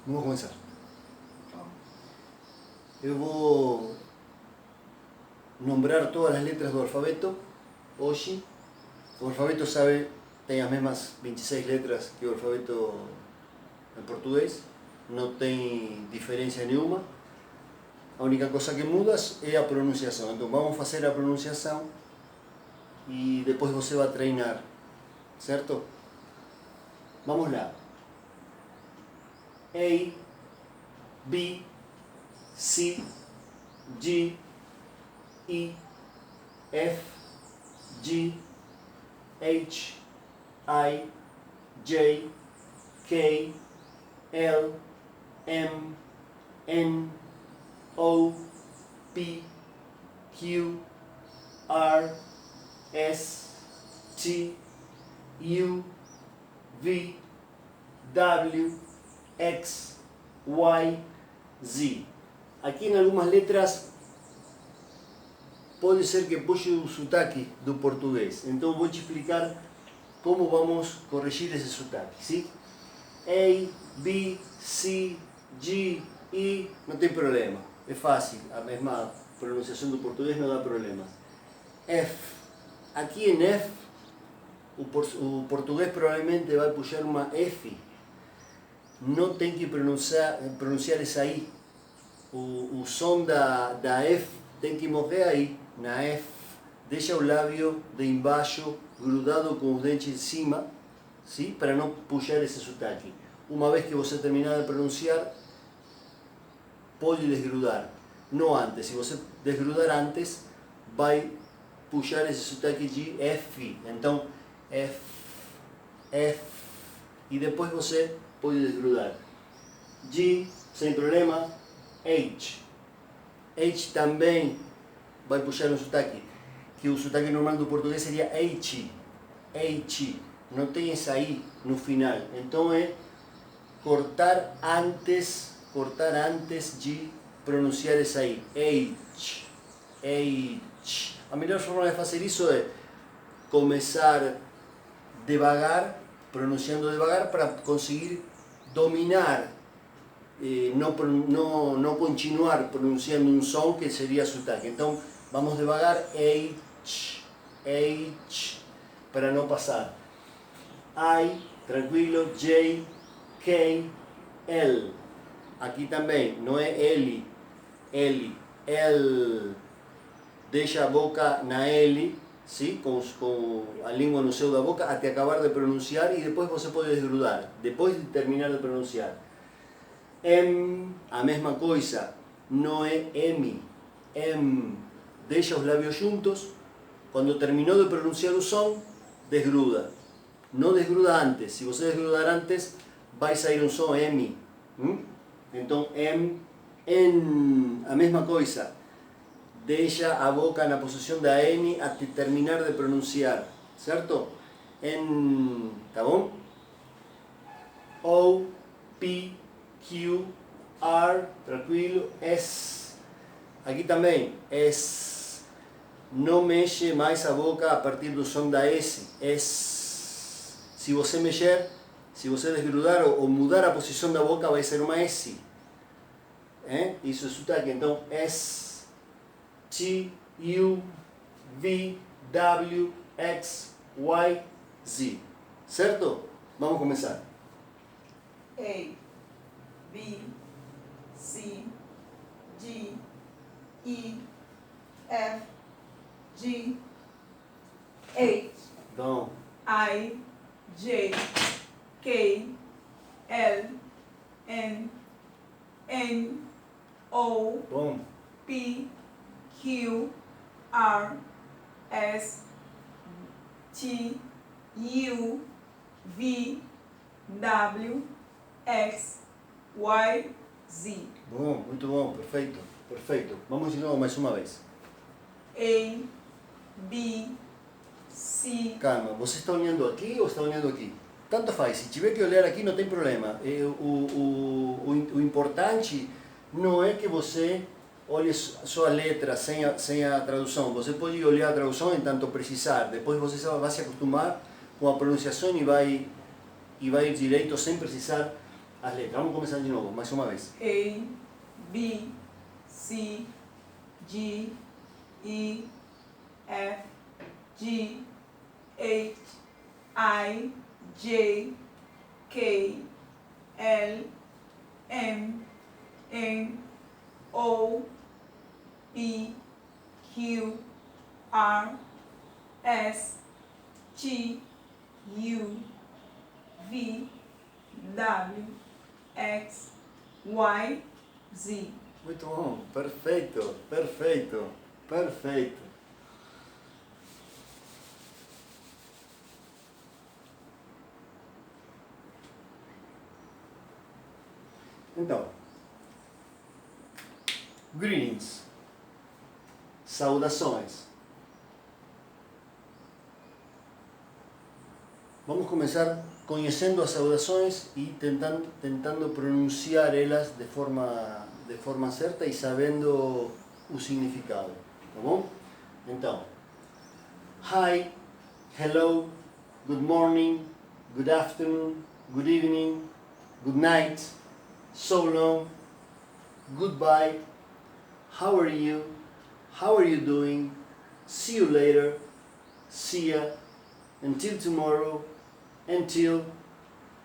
Vamos começar. Eu vou nombrar todas as letras do alfabeto hoje. O alfabeto tem as mesmas 26 letras que o alfabeto em português. Não tem diferença nenhuma. A única coisa que muda é a pronunciação. Então vamos fazer a pronunciação e depois você vai treinar, certo? Vamos lá. A, B, C, D, E, F, G, H, I, J, K, L, M, N, O, P, Q, R, S, T, U, V, W, X, Y, Z. Aqui em algumas letras pode ser que puxe o sotaque do português. Então vou te explicar como vamos corrigir esse sotaque, sim? A, B, C, G, E, não tem problema. É fácil, a mesma pronunciação do português não dá problema. F. Aqui em F, o português provavelmente vai puxar uma F. Não tem que pronunciar essa I. O som da F tem que morrer aí, na F. Deixa o lábio de embaixo grudado com os dentes em cima, sim? Para não puxar esse sotaque. Uma vez que você terminar de pronunciar, pode desgrudar. Não antes. Se você desgrudar antes, vai puxar esse sotaque de F. Então, F, F. E depois você pode desgrudar. G, sem problema. H. H também vai puxar um sotaque. Que o sotaque normal do português seria H. H. Não tem essa I no final. Então é cortar antes de pronunciar essa I. H. H. A melhor forma de fazer isso é começar devagar, pronunciando devagar, para conseguir dominar, não continuar pronunciando um som que seria sotaque. Então vamos devagar, H, H, para não passar. I, tranquilo, J, K, L. Aqui também, não é L, L, L. Deixa a boca na L, sim? com a língua no céu da boca até acabar de pronunciar e depois você pode desgrudar, depois de terminar de pronunciar. M, a mesma coisa, não é M, M. Deixa os lábios juntos, quando terminou de pronunciar o som, desgruda. Não desgruda antes, se você desgrudar antes, vai sair um som M. Então M, N, a mesma coisa. Deixa a boca na posição da N até terminar de pronunciar, certo? N, tá bom? O, P, Q, R, tranquilo, S. Aqui também, S. Não mexe mais a boca a partir do som da S. S. Se você mexer, se você desgrudar ou mudar a posição da boca, vai ser uma S. Isso é sotaque. Então, S. T, U, V, W, X, Y, Z. Certo? Vamos começar. A, B, C, D, E, F, G, H, Então, I, J, K, L, N, O, bom. P, Q, R, S, T, U, V, W, X, Y, Z. Bom, muito bom, perfeito, perfeito. Vamos de novo mais uma vez. A, B, C. Calma, você está olhando aqui ou está olhando aqui? Tanto faz, se tiver que olhar aqui não tem problema. O importante não é que você olhe só a letra sem a tradução. Você pode olhar a tradução em tanto precisar. Depois você vai se acostumar com a pronunciação e vai ir direito sem precisar as letras. Vamos começar de novo, mais uma vez. A, B, C, D, E, F, G, H, I, J, K, L, M, N, O, P, Q, R, S, T, U, V, W, X, Y, Z. Muito bom, perfeito, perfeito, perfeito. Então, greetings, saudações. Vamos começar conhecendo as saudações e tentando pronunciar elas de forma certa e sabendo o significado, tá bom? Então, hi, hello, good morning, good afternoon, good evening, good night, so long, goodbye, how are you doing, see you later, see ya, until tomorrow, until,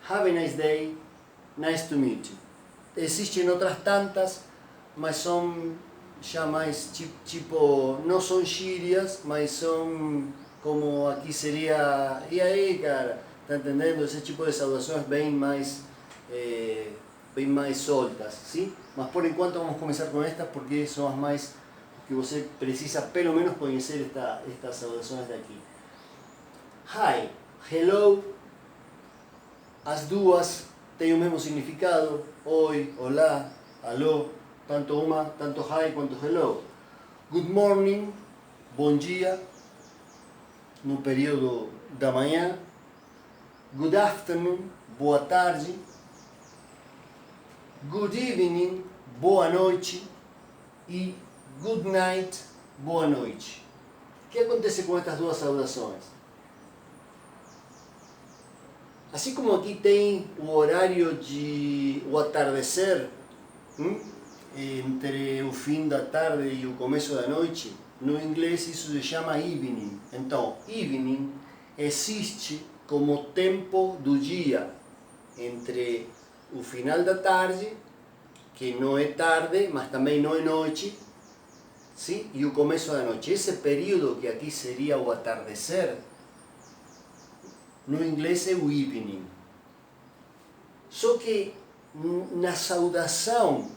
have a nice day, nice to meet you. Existem outras tantas, mas são já mais tipo, não são gírias, mas são como aqui seria, e aí cara, tá entendendo? Esse tipo de saudações bem mais soltas, sim? Mas por enquanto vamos começar com estas porque são as mais que você precisa pelo menos conhecer estas saudações daqui. Hi, hello, as duas têm o mesmo significado, oi, olá, alô, tanto uma, tanto hi quanto hello. Good morning, bom dia, no período da manhã. Good afternoon, boa tarde. Good evening, boa noite. E good night, boa noite. O que acontece com estas duas saudações? Assim como aqui tem o horário de o atardecer, entre o fim da tarde e o começo da noite, no inglês isso se chama evening. Então, evening existe como tempo do dia entre o final da tarde, que não é tarde, mas também não é noite, sim? E o começo da noite. Esse período que aqui seria o atardecer, no inglês é o evening. Só que na saudação,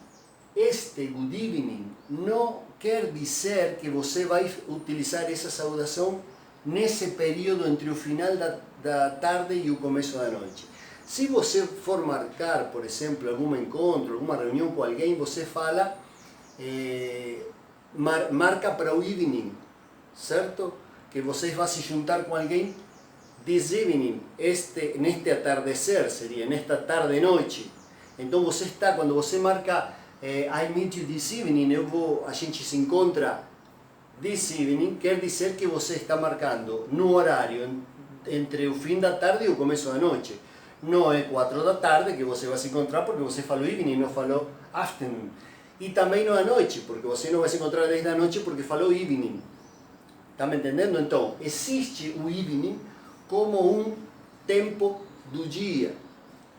este good evening não quer dizer que você vai utilizar essa saudação nesse período entre o final da tarde e o começo da noite. Se você for marcar, por exemplo, algum encontro, alguma reunião com alguém, você fala, marca para o evening, certo? Que você vai se juntar com alguém. This evening, neste atardecer seria, nesta tarde-noite. Então você está, quando você marca I meet you this evening, a gente se encontra this evening, quer dizer que você está marcando no horário entre o fim da tarde e o começo da noite. Não é 4 da tarde que você vai se encontrar porque você falou evening, não falou afternoon. E também não à noite, porque você não vai se encontrar desde a noite porque falou evening. Está me entendendo? Então, existe o evening como um tempo do dia.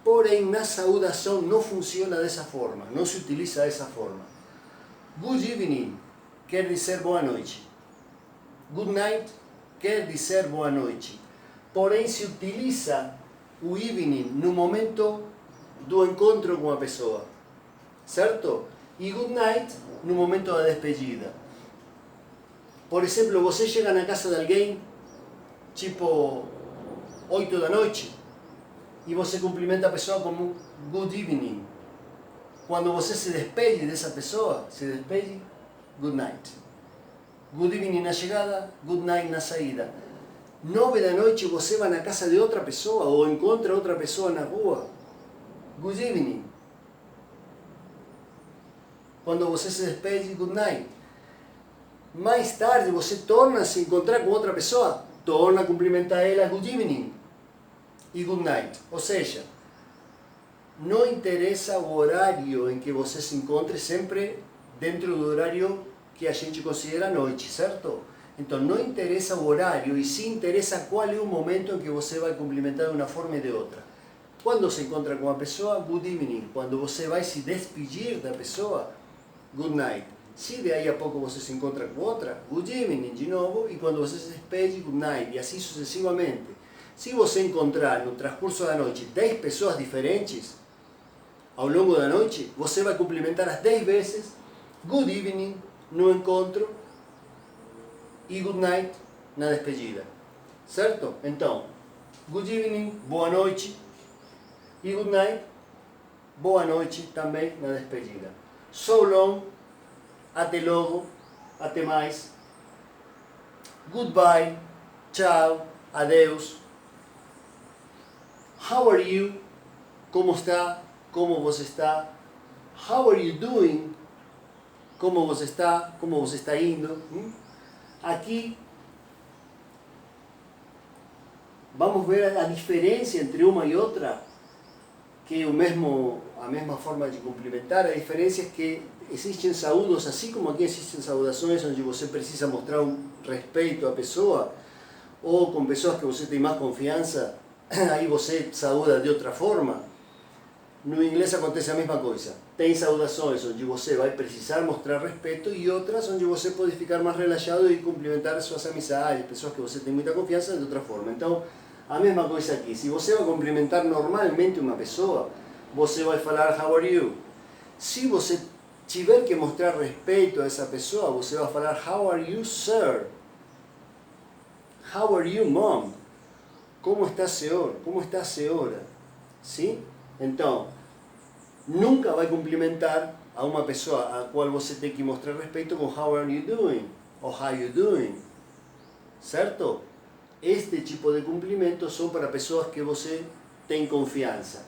Porém, na saudação não funciona dessa forma, não se utiliza dessa forma. Good evening quer dizer boa noite. Good night quer dizer boa noite. Porém, se utiliza o evening no momento do encontro com a pessoa, certo? E good night no momento da despedida. Por exemplo, você chega na casa de alguém, tipo 8 da noite, e você cumprimenta a pessoa como good evening. Quando você se despede dessa pessoa, good night. Good evening na chegada, good night na saída. 9 da noite você vai na casa de outra pessoa ou encontra outra pessoa na rua, good evening. Quando você se despede, good night. Mais tarde você torna a se encontrar com outra pessoa, torna a cumprimentar ela, good evening e good night. Ou seja, não interessa o horário em que você se encontre, sempre dentro do horário que a gente considera noite, certo? Então não interessa o horário, e sim interessa qual é o momento em que você vai cumprimentar de uma forma e de outra. Quando se encontra com uma pessoa, good evening. Quando você vai se despedir da pessoa, good night. Se de aí a pouco você se encontra com outra, good evening de novo, e quando você se despede, good night, e assim sucessivamente. Se você encontrar no transcurso da noite 10 pessoas diferentes, ao longo da noite, você vai cumprimentar as 10 vezes, good evening no encontro e good night na despedida. Certo? Então, good evening, boa noite, e good night, boa noite também na despedida. So long, até logo, até mais. Goodbye, tchau, adeus. How are you? Como está? Como você está? How are you doing? Como você está? Como você está indo? Aqui vamos ver a diferença entre uma e outra, que é a mesma forma de cumprimentar. A diferença é que existem saúdos, assim como aqui existem saudações onde você precisa mostrar um respeito à pessoa, ou com pessoas que você tem mais confiança, aí você saúda de outra forma. No inglês acontece a mesma coisa. Tem saudações onde você vai precisar mostrar respeito e outras onde você pode ficar mais relaxado e cumprimentar suas amizades, pessoas que você tem muita confiança, de outra forma. Então, a mesma coisa aqui. Se você vai cumprimentar normalmente uma pessoa, você vai falar how are you. Se você tiver que mostrar respeito a essa pessoa, você vai falar how are you, sir? How are you, mom? Como está, senhor? Como está, senhora? Sim? Então, nunca vai cumprimentar a uma pessoa a qual você tem que mostrar respeito com how are you doing? Ou how you doing? Certo? Este tipo de cumprimentos são para pessoas que você tem confiança.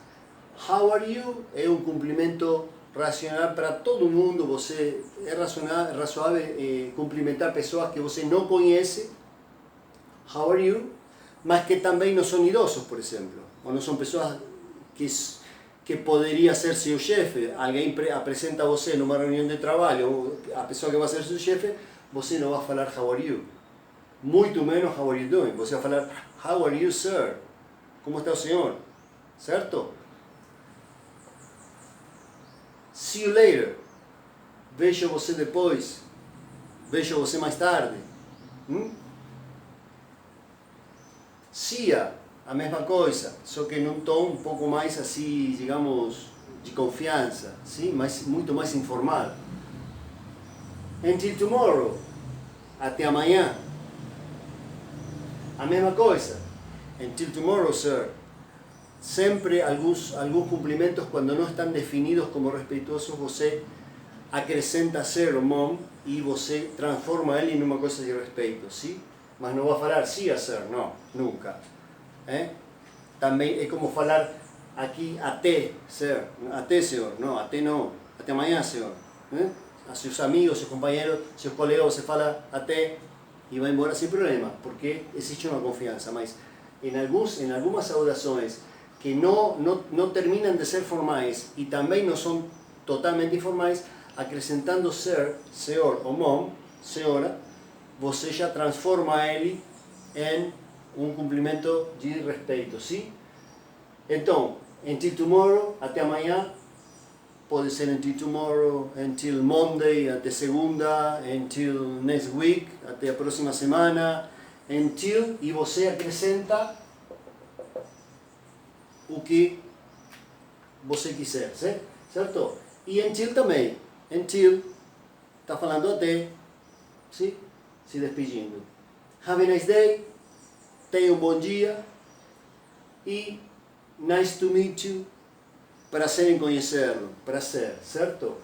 How are you é um cumprimento racional para todo mundo. Você é razoável cumprimentar pessoas que você não conhece. How are you? Mas que também não são idosos, por exemplo. Ou não são pessoas que poderia ser seu chefe. Alguém apresenta você numa reunião de trabalho, a pessoa que vai ser seu chefe, você não vai falar how are you. Muito menos how are you doing. Você vai falar how are you, sir? Como está o senhor? Certo? See you later. Vejo você depois. Vejo você mais tarde. See ya. A mesma coisa, só que num tom um pouco mais assim, digamos, de confiança, sim? Muito mais informal. Until tomorrow, até amanhã. A mesma coisa. Until tomorrow, sir. Sempre alguns cumprimentos, quando não estão definidos como respeitosos, você acrescenta sir ou mom e você transforma ele em uma coisa de respeito, sim? Mas não vai falar sim a sir, não, nunca. Também é como falar aqui até, senhor, não, até não, até amanhã, senhor. A seus amigos, seus companheiros, seus colegas, você fala até e vai embora sem problema, porque existe uma confiança. Mas em algumas saudações que não terminam de ser formais e também não são totalmente informais, acrescentando ser, senhor ou mom, senhora, você já transforma ele em um cumprimento de respeito, sim? Então, until tomorrow, até amanhã, pode ser until tomorrow, until Monday, até segunda, until next week, até a próxima semana, until, e você acrescenta o que você quiser, certo? E until também, until, está falando até, sim? Se despedindo. Have a nice day. Tenha um bom dia e nice to meet you, prazer em conhecê-lo, prazer, certo?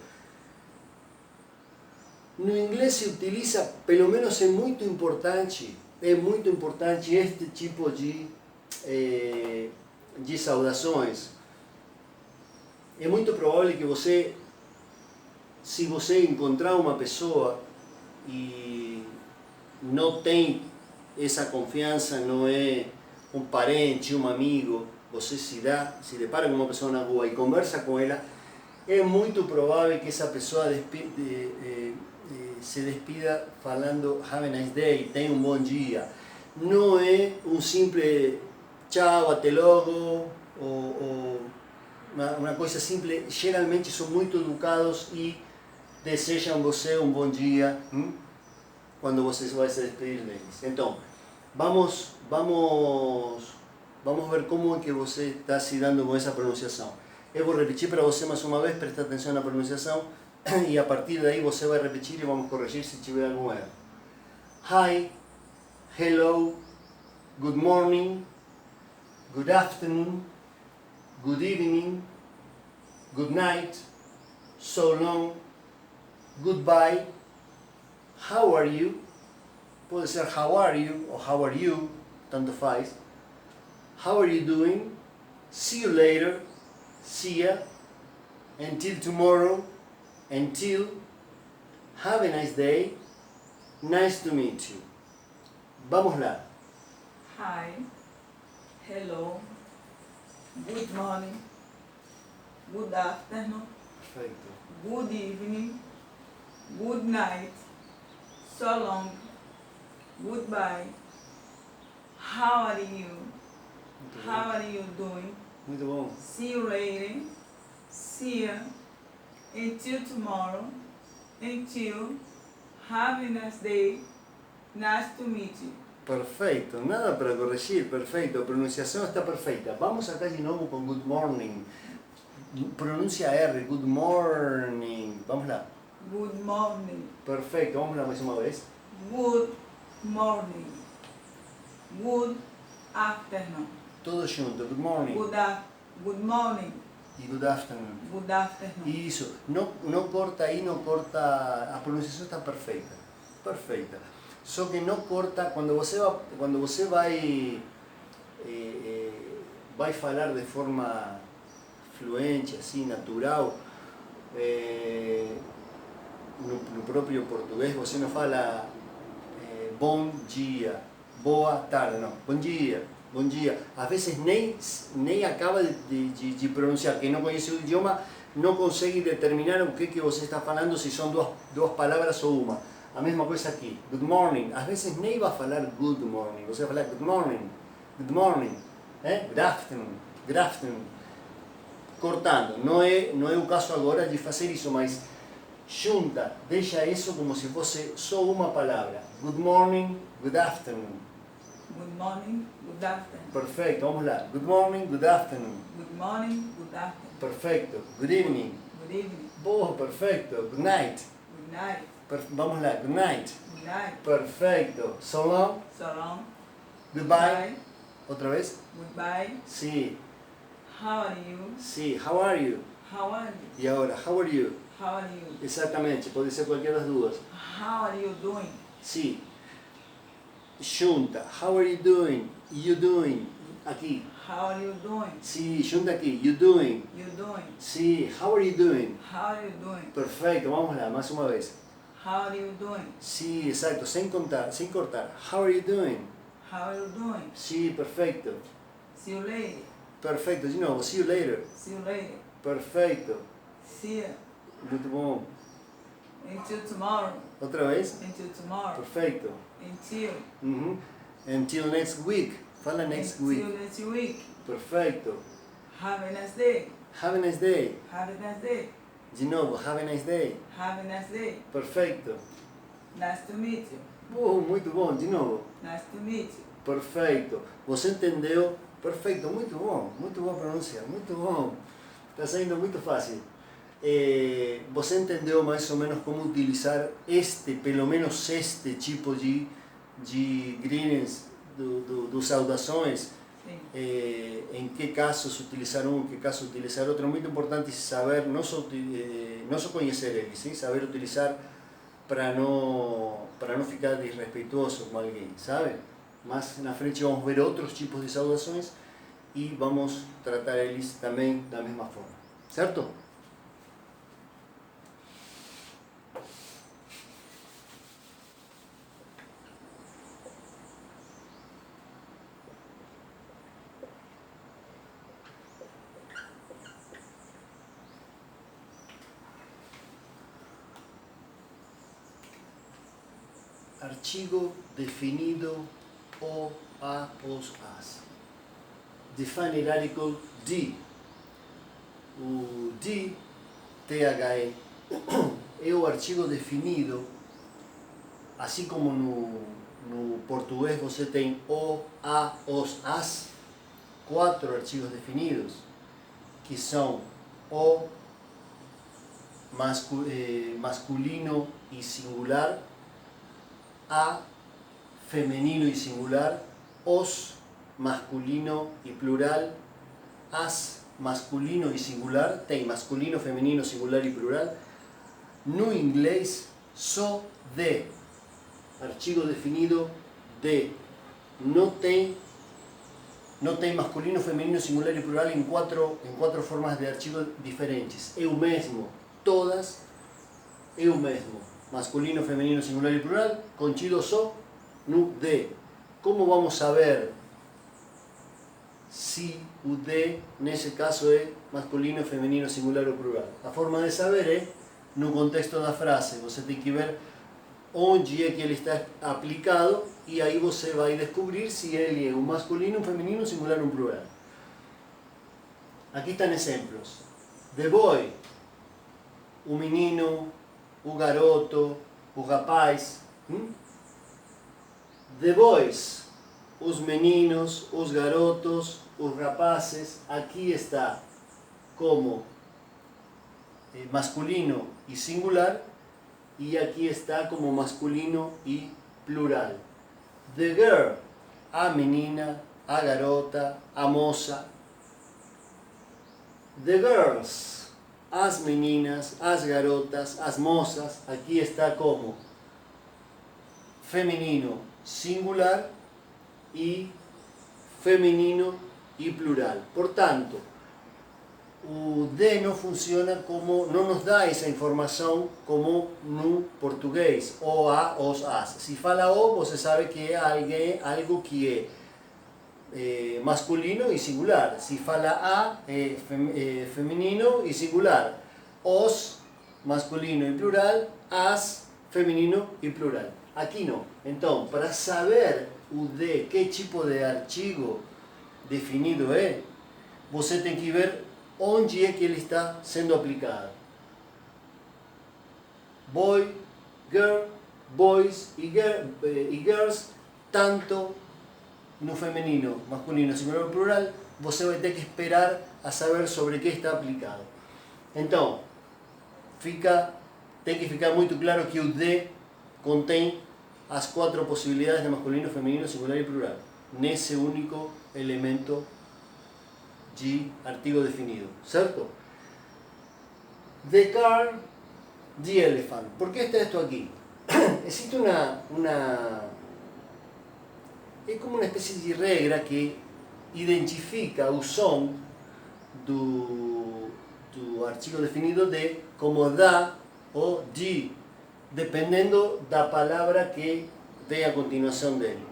No inglês se utiliza, pelo menos é muito importante este tipo de saudações. É muito provável que você, se você encontrar uma pessoa e não tem essa confiança, não é um parente, um amigo, você se depara com uma pessoa na rua e conversa com ela, é muito provável que essa pessoa se despida falando have a nice day, tenha um bom dia. Não é um simples tchau, até logo, ou uma coisa simples. Geralmente são muito educados e desejam você um bom dia quando você vai se despedir deles. Então, vamos ver como é que você está se dando com essa pronunciação. Eu vou repetir para você mais uma vez, presta atenção na pronunciação, e a partir daí você vai repetir e vamos corrigir se tiver algum erro. Hi, hello, good morning, good afternoon, good evening, good night, so long, goodbye, how are you? Pode ser how are you ou how are you, tanto faz. How are you doing? See you later. See ya. Until tomorrow. Until. Have a nice day. Nice to meet you. Vamos lá. Hi, hello, good morning, good afternoon, Perfeito. good evening, good night, so long, goodbye, how are you, Muito how bom. are you doing, Muito bom. see you later, see ya, until tomorrow, until, have a nice day, nice to meet you. Perfeito. Nada para corregir. Perfeito. A pronunciação está perfeita. Vamos acá de novo com good morning. Pronuncia R. Good morning. Vamos lá. Good morning, Perfeito. Vamos lá mais uma vez. good morning, good afternoon, Todos juntos. Good morning. good morning, E good afternoon. good afternoon. Isso. Não corta aí, não corta. A pronunciação está perfeita. Perfeita. Só que não corta quando você vai falar de forma fluente, assim, natural. No próprio português você não fala bom dia, boa tarde, não. Bom dia, bom dia. Às vezes nem acaba de pronunciar, quem não conhece o idioma não consegue determinar o que você está falando, se são duas palavras ou uma. A mesma coisa aqui, good morning. Às vezes nem vai falar good morning, você vai falar good morning, good afternoon, good afternoon. Cortando, não é o caso agora de fazer isso, mas junta, deixa isso como se fosse só uma palavra. Good morning, good afternoon. Good morning, good afternoon. Perfeito, vamos lá. Good morning, good afternoon. Good morning, good afternoon. Perfeito. Good evening. Good evening, Boa, perfeito. Good night. good night, Vamos lá, good night. good night. Perfeito. So long. So long, Goodbye. Outra vez? goodbye. Sim, How are you? sim. How are you? How are you? E agora, how are you? How are you? Exatamente, pode ser qualquer das duas. How are you doing? Sim. Junta. How are you doing? You doing? Aqui. How are you doing? Sim, junta aqui. You doing? You doing? Sim. How are you doing? How are you doing? Perfeito, vamos lá, mais uma vez. How are you doing? Sim, exato, sem contar, sem cortar. How are you doing? How are you doing? Sim, perfeito. See you later. Perfeito, de novo. See you later. See you later. Perfeito. See ya. Muito bom. Until tomorrow. Outra vez. Until tomorrow. Perfeito. Until. Uhum. Until next week. Fala next week. Until next week. Perfeito. Have a nice day. Have a nice day. Have a nice day. De novo, have a nice day. Have a nice day. Perfeito. Nice to meet you. Muito bom, de novo. Nice to meet you. Perfeito. Você entendeu? Perfeito, muito boa pronúncia, muito bom. Está saindo muito fácil. Você entendeu mais ou menos como utilizar pelo menos este tipo de greetings, dos saudações? Sim. Em que casos utilizar um, em que casos utilizar outro. É muito importante saber, não só conhecer eles, sim? Saber utilizar para não ficar desrespeituoso com alguém, sabe? Mas na frente vamos ver outros tipos de saudações e vamos tratar eles também da mesma forma, certo? artigo definido o, a, os, as. Define article D. O D, THE, é o artigo definido, assim como no português você tem o, a, os, as, 4 artigos definidos, que são o, masculino e singular, a, feminino e singular, os, masculino e plural, as, masculino e singular, tem masculino, feminino, singular e plural. No inglês, só de, artigo definido de, não tem masculino, feminino, singular e plural em quatro formas de artigo diferentes. É o mesmo, todas é o mesmo. Masculino, feminino, singular e plural, contido só no de. Como vamos saber se o de, nesse caso, é masculino, feminino, singular ou plural? A forma de saber é no contexto da frase. Você tem que ver onde é que ele está aplicado e aí você vai descobrir se ele é um masculino, um feminino, um singular ou um plural. Aqui estão exemplos. The boy, o menino, o garoto, o rapaz. The boys, os meninos, os garotos, os rapazes. Aqui está como masculino e singular, e aqui está como masculino e plural. The girl, a menina, a garota, a moça. The girls, as meninas, as garotas, as moças. Aqui está como feminino singular e feminino e plural. Portanto, o de não funciona como, não nos dá essa informação como no português, o, a, os, as. Se fala o, você sabe que é algo que é masculino e singular. Se fala a, é feminino e singular. Os, masculino e plural. As, feminino e plural. Aqui não. Então, para saber o de, que tipo de artigo definido é, você tem que ver onde é que ele está sendo aplicado. Boy, girl, boys e girls, tanto no feminino, masculino, singular ou plural, você vai ter que esperar a saber sobre que está aplicado. Então, tem que ficar muito claro que o de contém as 4 possibilidades de masculino, feminino, singular e plural, nesse único elemento de artigo definido, certo? The car, the elephant. ¿Por qué está esto aquí? Existe é como uma espécie de regra que identifica o som do artigo definido de como da ou de, dependendo da palavra que vem a continuação dele.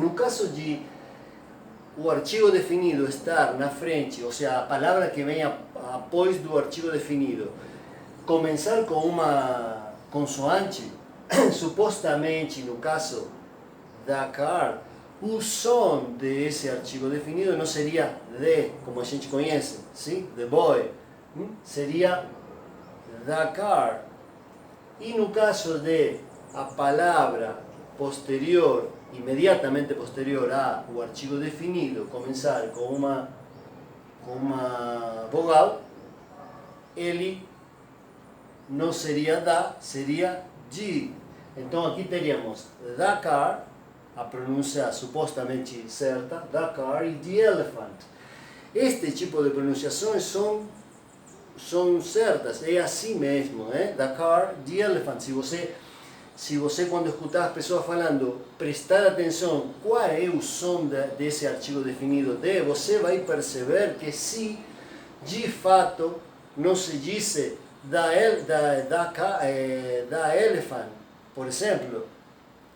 No caso de o artigo definido estar na frente, ou seja, a palavra que vem após do artigo definido, começar com uma consoante, supostamente, no caso da car, o som desse artigo definido não seria de, como a gente conhece, sim? The boy, seria the car. E no caso de a palavra posterior, imediatamente posterior ao artigo definido, começar com uma vogal, ele não seria da, seria de. Então aqui teríamos the car, a pronúncia supostamente certa, the car e the elephant. Este tipo de pronunciações são certas, é assim mesmo, the car, the elephant. Se você quando escutar as pessoas falando, prestar atenção qual é o som desse artigo definido de, você vai perceber que se de fato não se diz da elephant, por exemplo,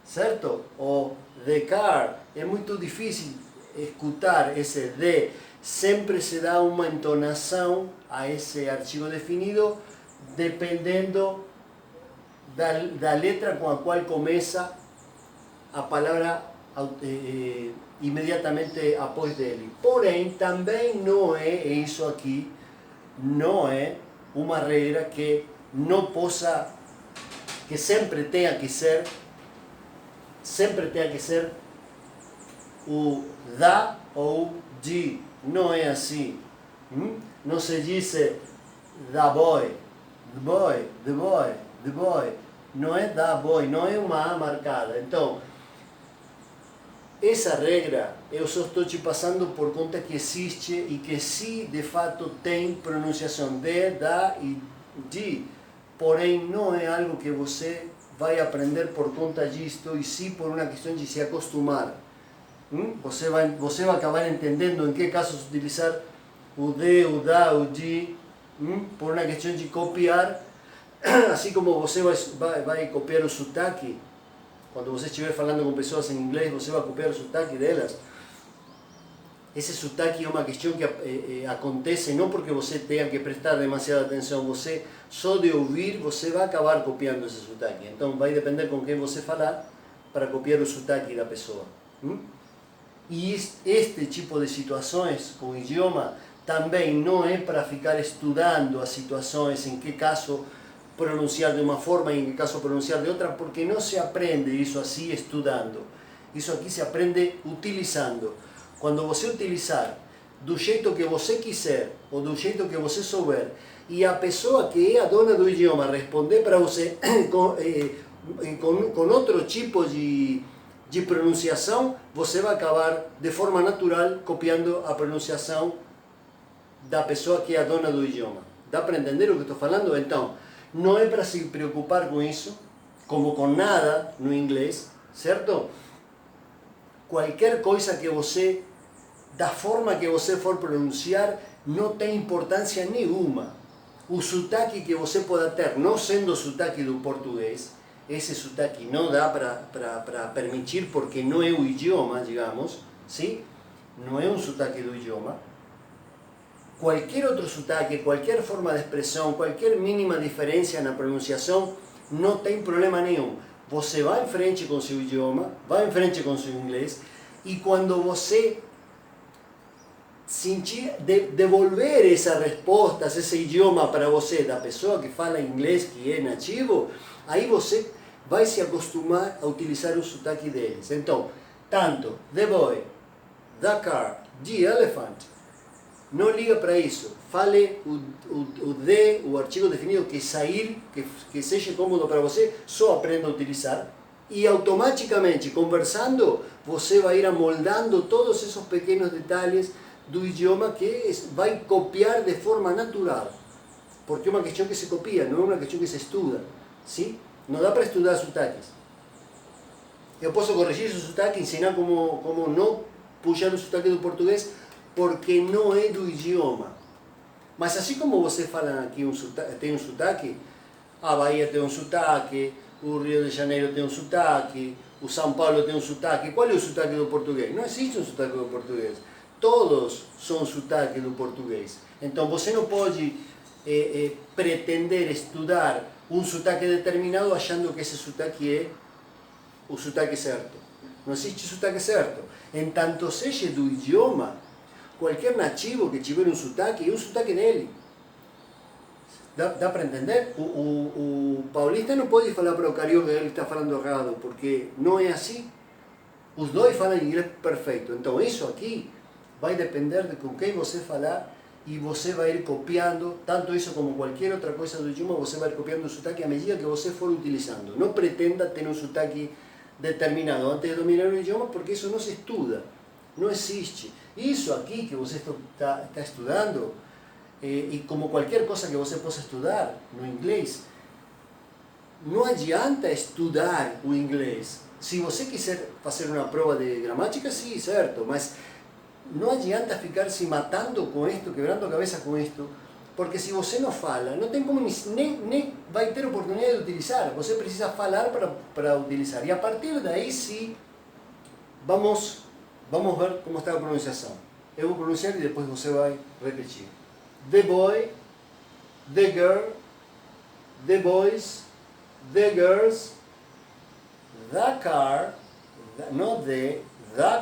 certo? Ou the car, é muito difícil escutar esse de, sempre se dá uma entonação a esse artigo definido, dependendo da letra com a qual começa a palavra imediatamente após dele. Porém, também não é isso aqui, não é uma regra que não possa, que sempre tenha que ser o da ou de. Não é assim. Não se diz da boy, the boy, the boy, the boy. Não é da boy, não é uma A marcada. Então, essa regra eu só estou te passando por conta que existe e que sim, de fato, tem pronunciação de, da e de. Porém, não é algo que você vai aprender por conta disto e sim por uma questão de se acostumar. Você vai acabar entendendo em que casos utilizar o de, o da, o de, por uma questão de copiar, assim como você vai copiar o sotaque. Quando você estiver falando com pessoas em inglês, você vai copiar o sotaque delas. Esse sotaque é uma questão que acontece não porque você tenha que prestar demasiada atenção, você só de ouvir, você vai acabar copiando esse sotaque. Então vai depender com quem você falar para copiar o sotaque da pessoa. E este tipo de situações com o idioma também não é para ficar estudando as situações, em que caso pronunciar de uma forma e em que caso pronunciar de outra, porque não se aprende isso assim estudando. Isso aqui se aprende utilizando. Quando você utilizar do jeito que você quiser ou do jeito que você souber e a pessoa que é a dona do idioma responder para você com outro tipo de pronunciação, você vai acabar de forma natural copiando a pronunciação da pessoa que é a dona do idioma. Dá para entender o que estou falando? Então, não é para se preocupar com isso, como com nada no inglês, certo? Qualquer coisa que você, da forma que você for pronunciar, não tem importância nenhuma. O sotaque que você pode ter, não sendo o sotaque do português, esse sotaque não dá para permitir porque não é o idioma, digamos, sim? Não é um sotaque do idioma. Qualquer outro sotaque, qualquer forma de expressão, qualquer mínima diferença na pronunciação, não tem problema nenhum. Você vai em frente com seu idioma, vai em frente com seu inglês, e quando você sentir, devolver essa resposta, esse idioma para você, da pessoa que fala inglês, que é nativo, aí você vai se acostumar a utilizar o sotaque deles. Então, tanto the boy, the car, the elephant, não liga para isso. Fale o de, o artigo definido que sair, que seja cômodo para você, só aprenda a utilizar. E automaticamente, conversando, você vai ir amoldando todos esses pequenos detalhes do idioma que vai copiar de forma natural. Porque é uma questão que se copia, não é uma questão que se estuda. ¿Sí? Não dá para estudar sotaques. Eu posso corrigir esse sotaque, ensinar como não puxar o sotaque do português, porque não é do idioma. Mas assim como você fala aqui tem um sotaque, a Bahia tem um sotaque, o Rio de Janeiro tem um sotaque, o São Paulo tem um sotaque. Qual é o sotaque do português? Não existe um sotaque do português. Todos são sotaque do português. Então você não pode pretender estudar um sotaque determinado achando que esse sotaque é o sotaque certo. Não existe sotaque certo. Em tanto seja do idioma, qualquer nativo que tiver um sotaque, é um sotaque dele. Dá para entender? O paulista não pode falar para o carioca que ele está falando errado, porque não é assim. Os dois falam inglês perfeito. Então isso aqui vai depender de com quem você falar e você vai ir copiando, tanto isso como qualquer outra coisa do idioma, você vai ir copiando o sotaque à medida que você for utilizando. Não pretenda ter um sotaque determinado antes de dominar o idioma, porque isso não se estuda, não existe. Isso aqui que você está estudando, e como qualquer coisa que você possa estudar no inglês, não adianta estudar o inglês. Se você quiser fazer uma prova de gramática, sim, certo, mas não adianta ficar se matando com isto, quebrando a cabeça com isto, porque se você não fala, não tem como nem vai ter oportunidade de utilizar. Você precisa falar para utilizar. E a partir daí, sim, vamos ver como está a pronunciação. Eu vou pronunciar e depois você vai repetir. The boy, the girl, the boys, the girls, the car, no the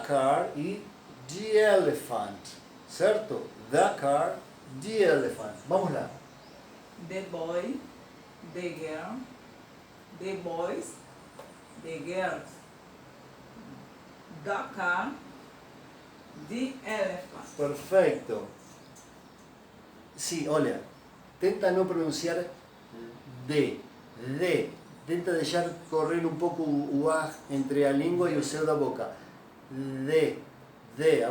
car y the elephant, certo? The car, the elephant. Vamos lá. The boy, the girl, the boys, the girls. The car, the elephant. Perfecto. Sí, olha, tenta no pronunciar de. Tenta deixar correr um pouco o ar entre a língua e o céu da boca. A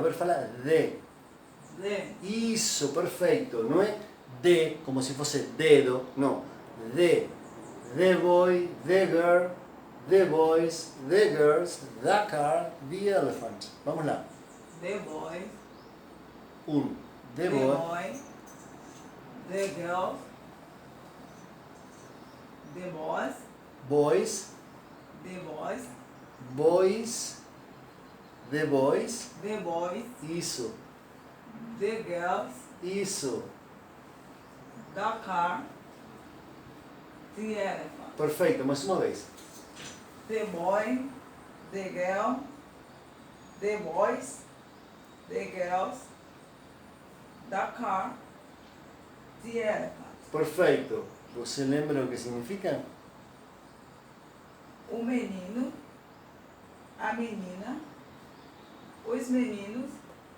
ver, fala de. The. Isso, perfeito. Não é de, como se fosse dedo, não. De. The boy, the girl, the boys, the girls, the car, the elephant. Vamos lá. The boy, The the boy, boy, the girl, the boys, boys, the boys, boys, the boys. the boys, Isso, the girls, isso. the car, the elephant. Perfeito, mais uma vez. The boy, the girl, the boys, the girls, the car, the elephant. Perfeito. Você lembra o que significa? O menino, a menina, os meninos,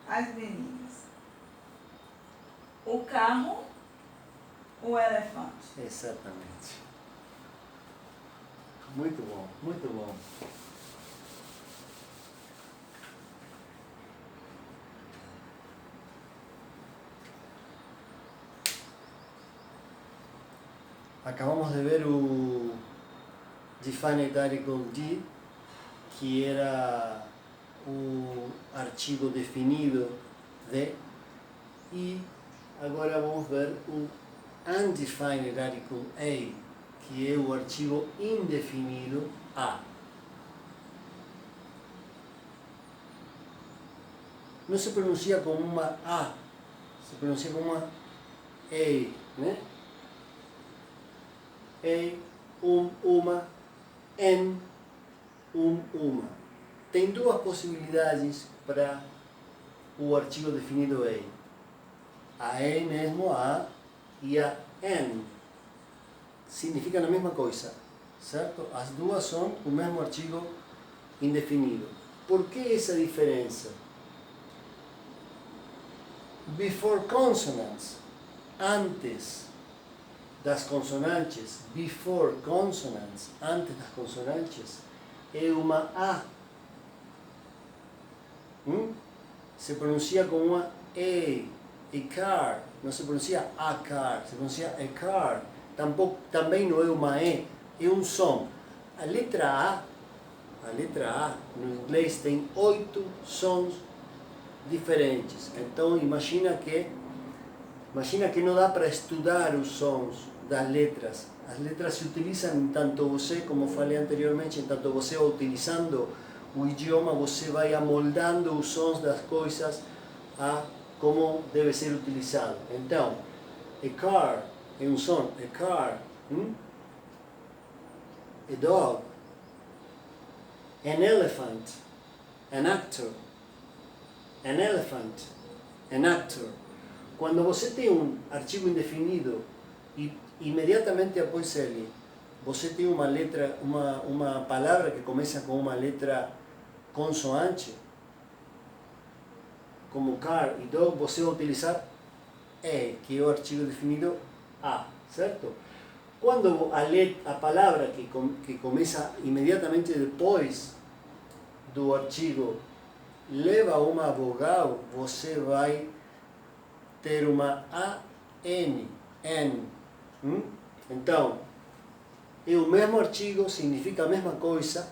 as meninas. O carro, o elefante. Exatamente. Muito bom, muito bom. Acabamos de ver o Definite Article D, que era o artigo definido de, e agora vamos ver o Undefined Article A, que é o artigo indefinido A. Não se pronuncia como uma A, se pronuncia como uma E, né? E, uma, en, uma. Tem duas possibilidades para o artigo definido E. A E mesmo, a e a en. Significam a mesma coisa, certo? As duas são o mesmo artigo indefinido. Por que essa diferença? Before consonants, antes das consonantes, before consonants, antes das consonantes, é uma A. Se pronuncia como uma E. E car, não se pronuncia a car, se pronuncia e car. Também não é uma E, é um som. A letra A no inglês tem 8 sons diferentes. Então imagina que não dá para estudar os sons das letras. As letras se utilizam, tanto você, como falei anteriormente, tanto você utilizando o idioma, você vai amoldando os sons das coisas a como deve ser utilizado. Então, a car é um som, a car, a dog, an elephant, an actor, an elephant, an actor. Quando você tem um artigo indefinido e imediatamente após ele você tem uma letra, uma palavra que começa com uma letra consoante, como car e dog, você vai utilizar E, que é o artigo definido A, certo? Quando a palavra que começa imediatamente depois do artigo leva uma vogal, você vai ter uma AN, N. Então, é o mesmo artigo, significa a mesma coisa.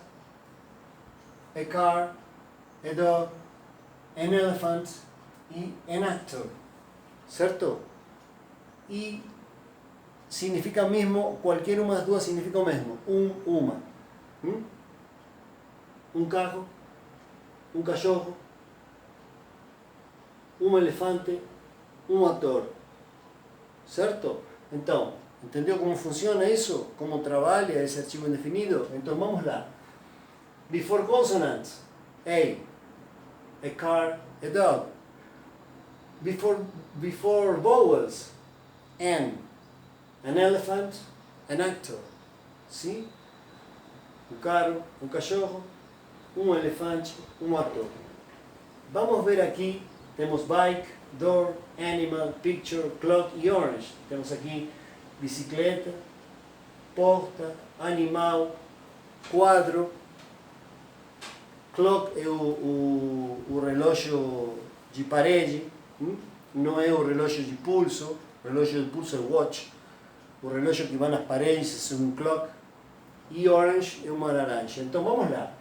A car, a dog, an elephant e an actor, certo? E significa mesmo, qualquer uma das duas significa o mesmo, uma. Um carro, um cachorro, um elefante, um ator, certo? Então, entendeu como funciona isso? Como trabalha esse artigo indefinido? Então vamos lá. Before consonants, a car, a dog. Before vowels, an elephant, an actor. ¿Sí? Un carro, un cachorro, un elefante, un actor. Vamos a ver aquí, tenemos bike, door, animal, picture, clock y orange. Temos aqui bicicleta, porta, animal, quadro. Clock é o relógio de parede, não é o relógio de pulso. O relógio de pulso é o watch. O relógio que vai nas paredes é um clock. E orange é uma laranja. Então vamos lá.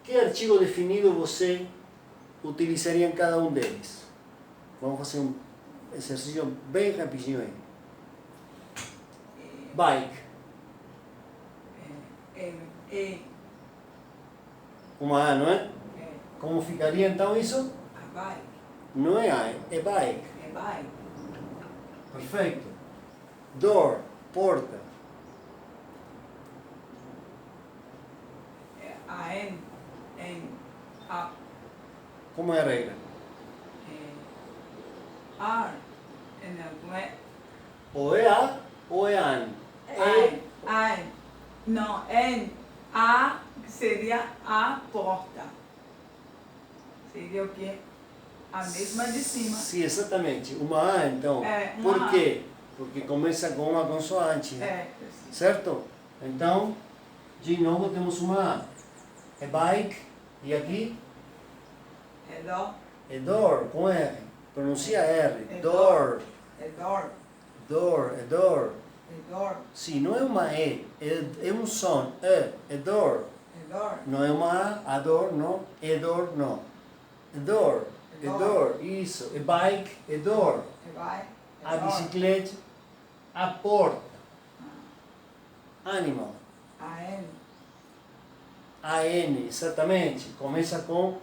Que artigo definido você utilizaria em cada um deles? Vamos fazer um exercício bem rapidinho aí. Bike. Uma A, não é? Como ficaria então isso? A bike. Não é A, é bike. É bike. Perfeito. Door, porta. A N, A, Como é a regra? R, como é? Ou é A ou é AN. I, não, N, A, que seria a porta. Seria o quê? A mesma de cima. Sim, exatamente. Uma A, então. Uma Por A. quê? Porque começa com uma consoante. Preciso. Certo? Então, de novo temos uma A. É bike. E aqui? É door. É door, com R. Pronuncia R. É Door. É door. Door, é door. É door. Sim, não é uma E. É um som. É door. É door. Não é uma A door, não. É door, não. É door. É door. Isso. É bike, é door. É bike. É A door. bicicleta, a porta. Animal. A N, AN, exatamente. Começa com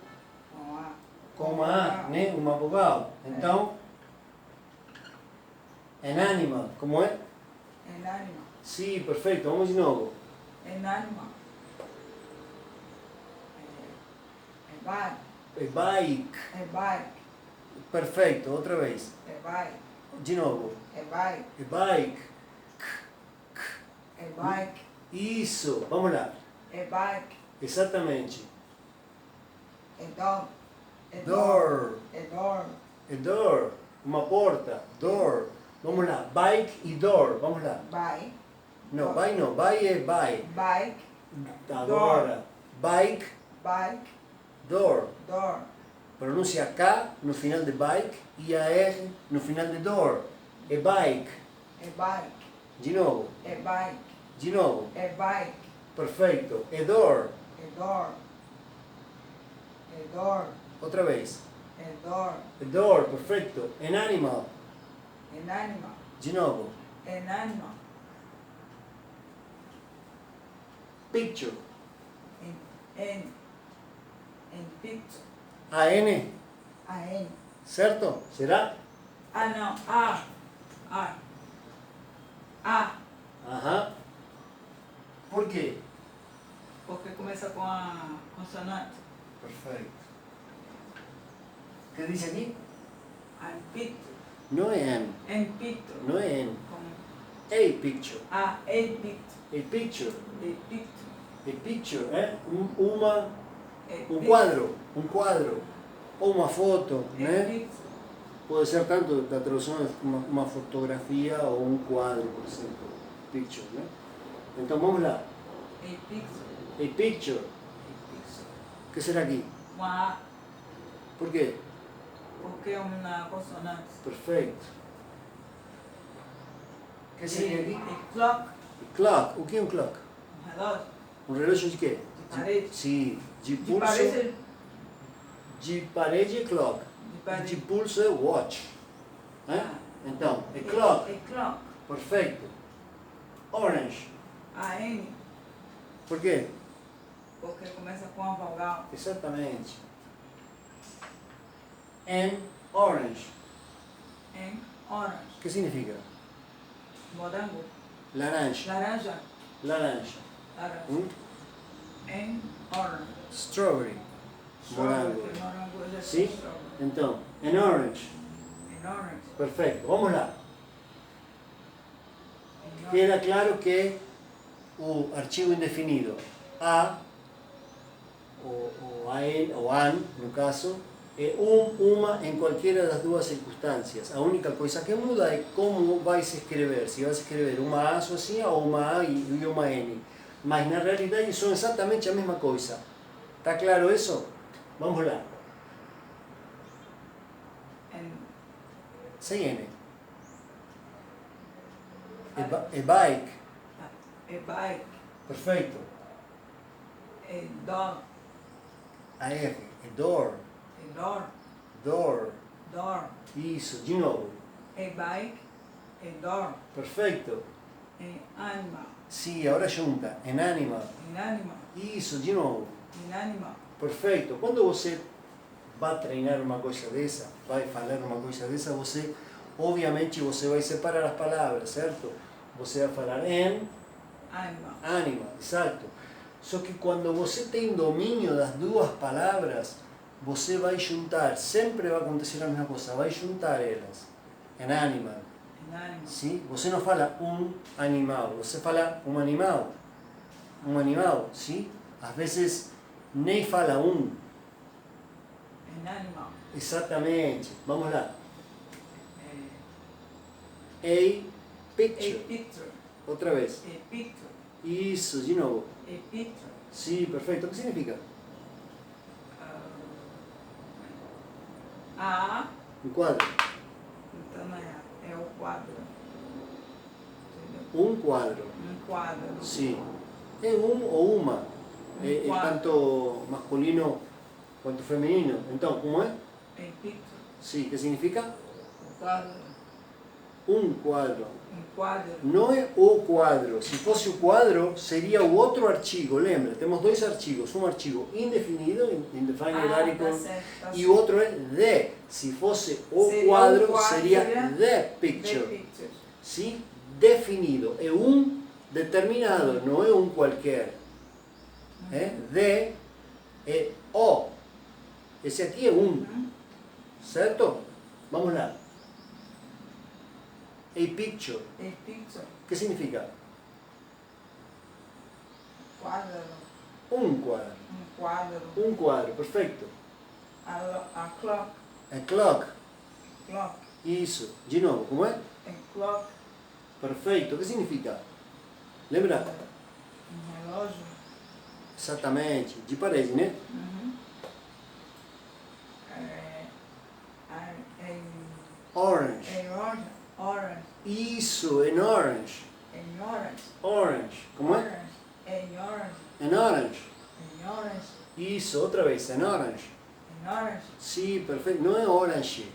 A. uma A, né? Uma vogal. Então, an animal. Como é? An animal. Sim, perfeito. Vamos de novo. An animal. É bike. É bike. É bike. Perfeito. Outra vez. É bike. De novo. É bike. É bike. É bike. Isso. Vamos lá. É bike. Exatamente. É dog. É Door. É door. É door. Uma porta. Door. Vamos lá. Bike e door. Vamos lá. Bike. Não, by não. By é by. Bike. Agora. Bike, Bike. door. Door. Pronuncia K no final de bike e a R no final de door. É bike. É bike. De novo. É bike. De novo. É bike. Perfeito. É door. É door. É door. Outra vez. É door. É door. Perfeito. An animal. An animal. De novo. An animal. Picture. N. Picture. A-N. A N. Certo? Será? Ah, não. A. A. A. Aham. Por quê? Porque começa com a consonante. Perfeito. O que diz aqui? And picture. Não é an. And picture. Não é an. Com A picture. A. Picture. A picture. A picture. A picture é uma A um quadro, ou uma foto, né? Picture. Pode ser tanto da tradução uma fotografia ou um quadro, por exemplo, picture, né? Então vamos lá, A picture. a picture, A picture. o que será aqui? Uma A. Por quê? Porque é uma consonante. Perfeito. O que seria aqui? A clock. Clock, o que é um clock? Um relógio. Um relógio de quê? De parede. Sim, de De pulso, parede. de parede é clock, De parede. de pulso é watch, né? Ah. Então, é clock, A clock. perfeito. Orange, A N. por quê? Porque começa com a vogal. Exatamente. And orange. Em orange. O que significa? Morango. Laranja. Laranja. Laranja. Laranja. and orange. Strawberry. Morango. Porque morango é ¿Sí? strawberry. Então, an orange. And orange. Perfecto, vamos lá. And orange. Queda claro que o archivo indefinido a ou an, no caso, é uma em qualquer das duas circunstâncias. A única coisa que muda é como vais escrever. Se vais escrever uma a sozinha ou uma a e uma n. Mas na realidade são exatamente a mesma coisa. Está claro isso? Vamos lá. And Sem n. A bike. a bike. Perfeito. A dog. A R. A door. A door. Door. Door. Isso, de novo. A bike. A door. Perfeito. An animal. Sim, agora junta. An animal. An animal. Isso, de novo. An animal. Perfeito. Quando você vai treinar uma coisa dessa, vai falar uma coisa dessa, você, obviamente, você vai separar as palavras, certo? Você vai falar an Animal. animal, exato. Só que quando você tem domínio das duas palavras, você vai juntar, sempre vai acontecer a mesma coisa, vai juntar elas. An animal. An animal. Sim? Você não fala animal, você fala animal. Animal, sim? Às vezes nem fala An animal. Exatamente. Vamos lá. A A picture. picture. Outra vez. A picture. Isso, de novo. A picture. Sim, perfeito. O que significa? A. Um quadro. Então não é o quadro. Entendeu? Um quadro. Um quadro. Sim. É ou uma. É quadro. tanto masculino quanto feminino. Então, como é? A picture. Sim, que significa? Um quadro. Um quadro. Um quadro. Não é o quadro. Se fosse o quadro, seria o outro artigo. Lembra, temos dois artigos. Um artigo indefinido, indefinite Tá article, certo, tá e certo. outro é the. Se fosse o Seria quadro, o quadro, seria seria the The picture. picture. Sim? Definido. É um determinado, não é um qualquer. É? The é o. Esse aqui é um. Certo? Vamos lá. A picture. A picture. O que significa? Quadro. Um quadro. Um quadro. Um quadro, perfeito. A clock. A clock. Clock. Isso. De novo, como é? A clock. Perfeito. O que significa? Lembra? Um relógio. Exatamente. De parede, né? Uhum. Orange. Orange. Orange. Isso, an orange. An orange. Orange. Como é? Orange. An orange. An orange. An orange. Isso, outra vez. An orange. An orange. Sim, perfeito. Não é orange.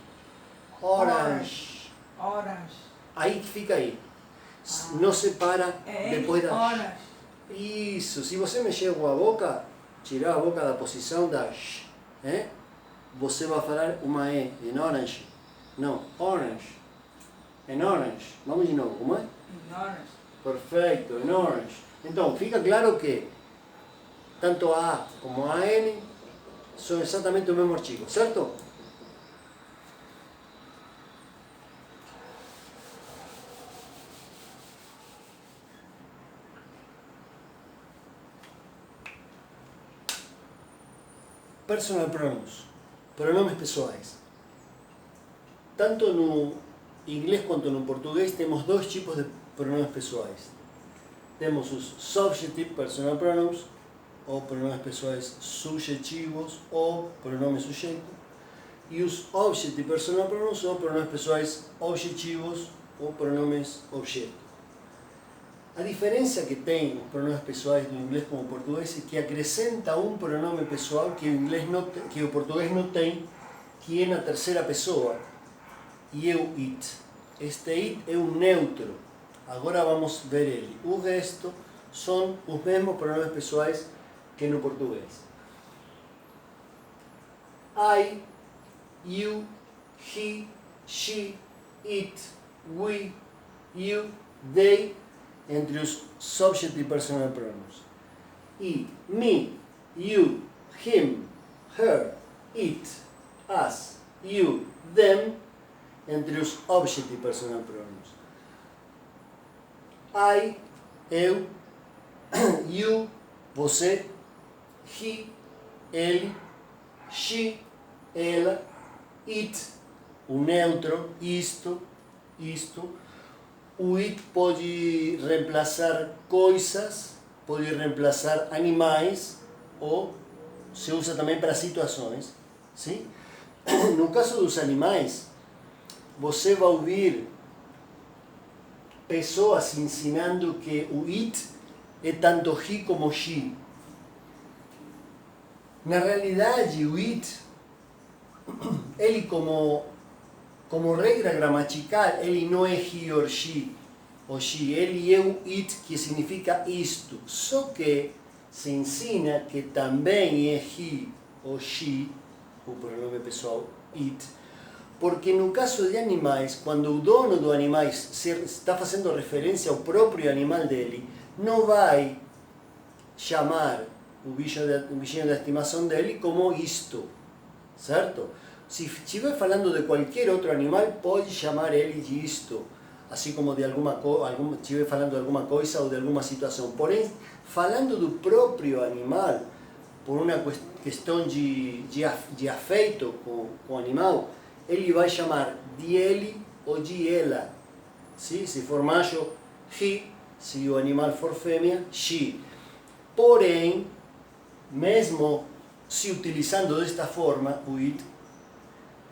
Orange. Orange. Aí que fica aí. Não separa depois da... Orange. Isso. Se você mexer com a boca, tirar a boca da posição da sh, você vai falar uma E. An orange. Não, orange. An orange. Vamos de novo, como é? An orange. Perfeito, an orange. Então, fica claro que tanto a A como a N são exatamente o mesmo artigo, certo? Personal pronouns, pronomes pessoais. Tanto no inglês quanto no português temos dois tipos de pronomes pessoais. Temos os subjective personal pronouns, ou pronomes pessoais subjetivos, ou pronome sujeito, e os objective personal pronouns, ou pronomes pessoais objetivos, ou pronomes objeto. A diferença que tem os pronomes pessoais do inglês com o português é que acrescenta um pronome pessoal que o português não tem, que é na terceira pessoa, e é o it. Este it é um neutro. Agora vamos ver ele. O resto são os mesmos pronomes pessoais que no português. I, you, he, she, it, we, you, they, entre os subject e personal pronouns. e me, you, him, her, it, us, you, them, entre os object e personal pronouns. I, eu, you, você, he, ele, she, ela, it, o neutro, isto. O it pode reemplaçar coisas, pode reemplaçar animais, ou se usa também para situações. Sim? No caso dos animais, você vai ouvir pessoas ensinando que o it é tanto he como she. Na realidade, o it, ele como regra gramatical, ele não é he or she, ele é o it, que significa isto. Só que se ensina que também é he ou she, o pronome pessoal it, porque no caso de animais, quando o dono do animal está fazendo referência ao próprio animal dele, não vai chamar o bichinho de estimação dele como isto, certo? Se estiver falando de qualquer outro animal, pode chamar ele de isto, assim como de estiver falando de alguma coisa ou de alguma situação. Porém, falando do próprio animal, por uma questão de afeto com o animal, ele vai chamar de ele ou de ela. ¿Sí? Se for macho, he, se o animal for fêmea, she. Porém, mesmo se utilizando desta forma, o it,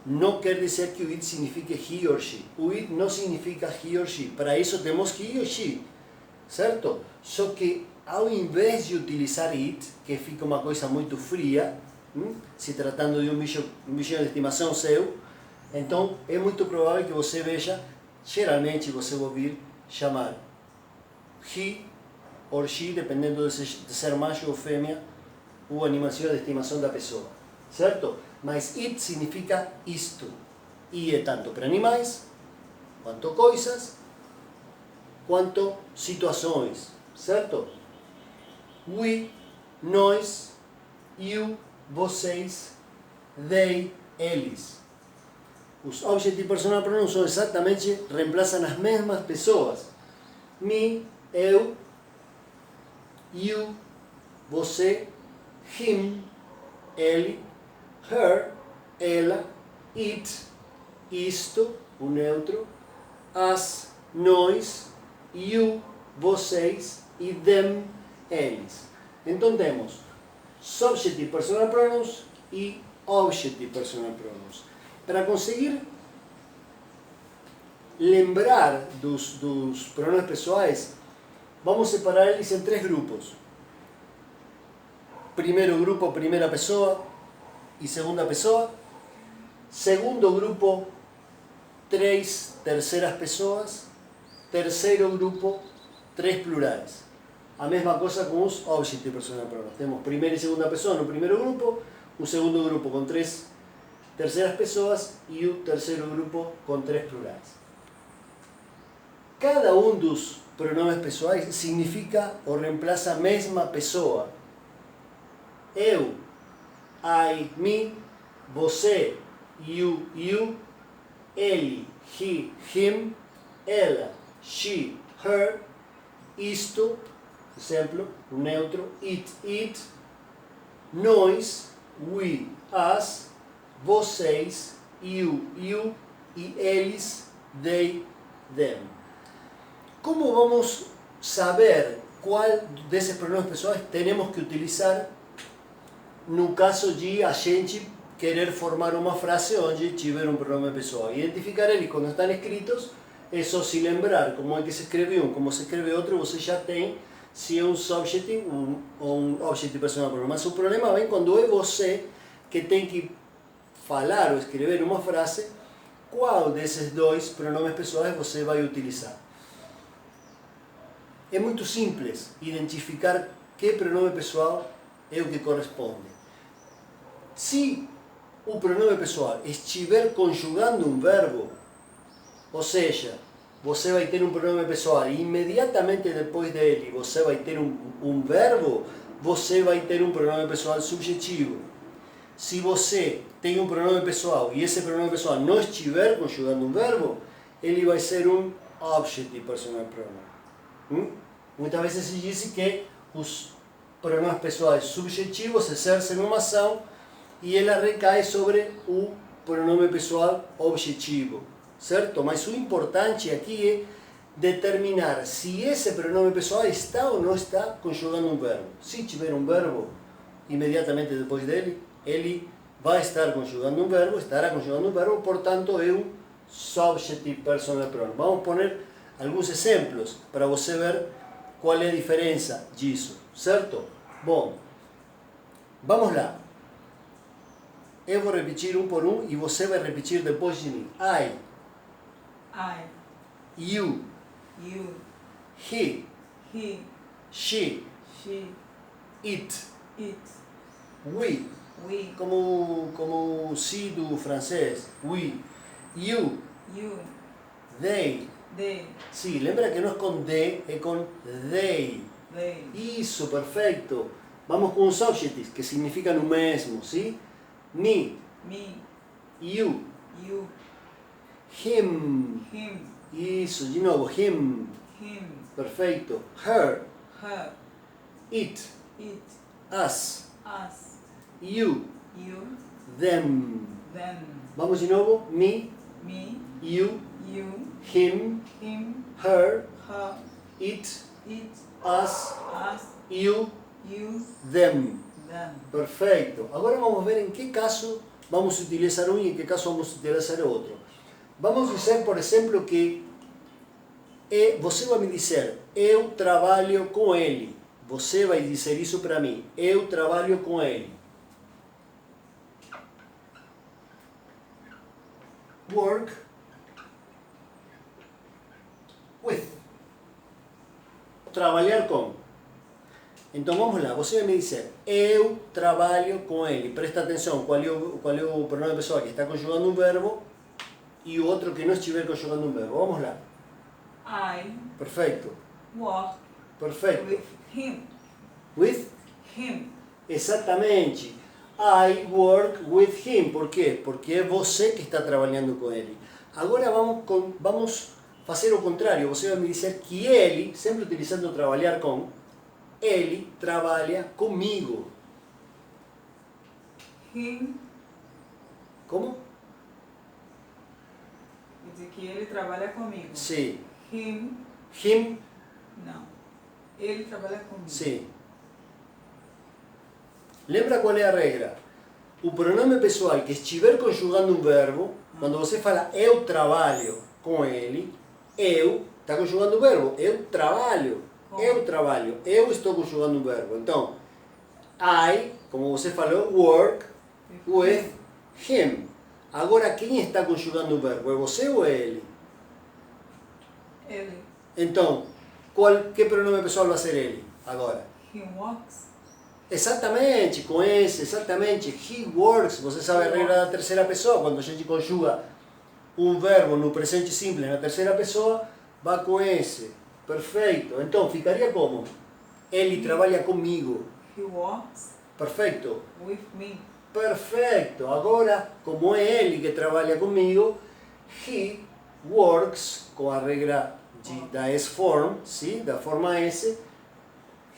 não quer dizer que o it signifique he or she. O it não significa he or she. Para isso temos he or she, certo? Só que ao invés de utilizar it, que fica uma coisa muito fria, se tratando de um bichinho de estimação seu, então é muito provável que você veja, geralmente você vai ouvir chamar he or she, dependendo de ser macho ou fêmea, o animalzinho de estimação da pessoa, certo? Mas it significa isto, e é tanto para animais, quanto coisas, quanto situações, certo? We, nós, you, vocês, they, eles. Os object e personal pronouns são exatamente, reemplazam as mesmas pessoas. Me, eu, you, você, him, ele, her, ela, it, isto, o neutro, us, nós, you, vocês e them, eles. Então temos subject e personal pronouns e object e personal pronouns. Para conseguir lembrar dos pronomes pessoais, vamos separar eles em 3 grupos. Primeiro grupo, primeira pessoa e segunda pessoa. Segundo grupo, 3 terceiras pessoas. Terceiro grupo, 3 plurais. A mesma coisa com os object e personal pronouns. Temos primeira e segunda pessoa no primeiro grupo, o segundo grupo com 3 terceiras pessoas e o terceiro grupo com 3 plurais. Cada um dos pronomes pessoais significa ou reemplaça a mesma pessoa. Eu, I, me, você, you, ele, he, him, ela, she, her, isto, exemplo, o neutro, it, nós, we, us, vocês, you, e eles, they, them. Como vamos saber qual desses pronomes pessoais temos que utilizar no caso de a gente querer formar uma frase onde tiver um pronome pessoal? Identificar eles quando estão escritos, é só se lembrar como é que se escreve um, como se escreve outro, você já tem se é um subject ou um object personal pronoun. Mas o problema vem quando é você que tem que falar ou escrever uma frase, qual desses 2 pronomes pessoais você vai utilizar. É muito simples identificar que pronome pessoal é o que corresponde. Se o pronome pessoal estiver conjugando um verbo, ou seja, você vai ter um pronome pessoal e imediatamente depois dele você vai ter um verbo, você vai ter um pronome pessoal subjetivo. Se você tem um pronome pessoal e esse pronome pessoal não estiver conjugando um verbo, ele vai ser um objective personal pronoun. Muitas vezes se diz que os pronomes pessoais subjetivos exercem uma ação e ela recai sobre o pronome pessoal objetivo, certo? Mas o importante aqui é determinar se esse pronome pessoal está ou não está conjugando um verbo. Se tiver um verbo imediatamente depois dele, ele vai estar conjugando um verbo, estará conjugando um verbo, portanto é um subjective personal pronoun. Vamos poner alguns exemplos para você ver qual é a diferença disso, certo? Bom, vamos lá. Eu vou repetir um por um e você vai repetir depois de mim. I, you, he, she, it, we, como si do francês, we, you, they. Sim, lembra que não é com de, é com they. Isso, perfeito. Vamos com os subjectives, que significam o mesmo, sim? Me, you, him. Isso, de novo, him. Perfeito. Her, it, us, you, them. Vamos de novo, me, you, him, her, it, us, you, them. Perfeito. Agora vamos ver em que caso vamos utilizar um e em que caso vamos utilizar outro. Vamos dizer, por exemplo, que você vai me dizer, eu trabalho com ele. Você vai dizer isso para mim, eu trabalho com ele. Work with. Trabalhar com. Então vamos lá, você vai me dizer, eu trabalho com ele. Presta atenção, qual é o pronome pessoal que está conjugando um verbo e o outro que não estiver conjugando um verbo. Vamos lá. I Perfeito. walk Perfeito. with him. With? Him. Exatamente. I work with him. Por quê? Porque é você que está trabalhando com ele. Agora vamos fazer o contrário. Você vai me dizer que ele, sempre utilizando trabalhar com, ele trabalha comigo. Him. Como? Quer dizer que ele trabalha comigo. Sim. Him. Him? Não. Ele trabalha comigo. Sim. Lembra qual é a regra? O pronome pessoal que estiver conjugando um verbo, quando você fala eu trabalho com ele, eu está conjugando o verbo. Eu trabalho. Eu trabalho. Eu estou conjugando um verbo. Então, I, como você falou, work with him. Agora, quem está conjugando o verbo? É você ou é ele? Ele. Então, que pronome pessoal vai ser ele agora? He walks. Exatamente, com esse, exatamente. He works. Você sabe a regra da terceira pessoa. Quando a gente conjuga um verbo no presente simples na terceira pessoa, vai com esse. Perfeito. Então, ficaria como? Ele trabalha comigo. He walks Perfeito. with me. Perfeito. Agora, como é ele que trabalha comigo, he works, com a regra da S-form, sim? Da forma S,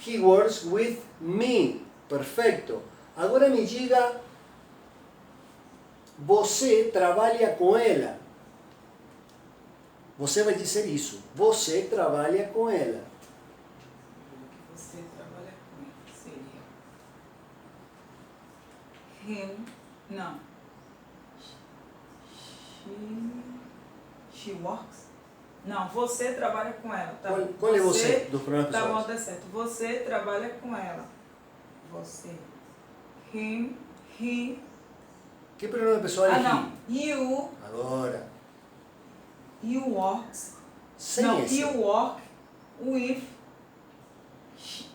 he works with me. Perfeito. Agora me diga, você trabalha com ela. Você vai dizer isso. Você trabalha com ela. Você trabalha com ele. Seria. Him. Não. She works. Não, você trabalha com ela. Tá? Qual é você dos pronomes Tá bom, pessoais? tá certo. Você trabalha com ela. Você. Him. He. Que pronome pessoal é he? Não. You. Agora. You walks. Sem Não, esse. you walk with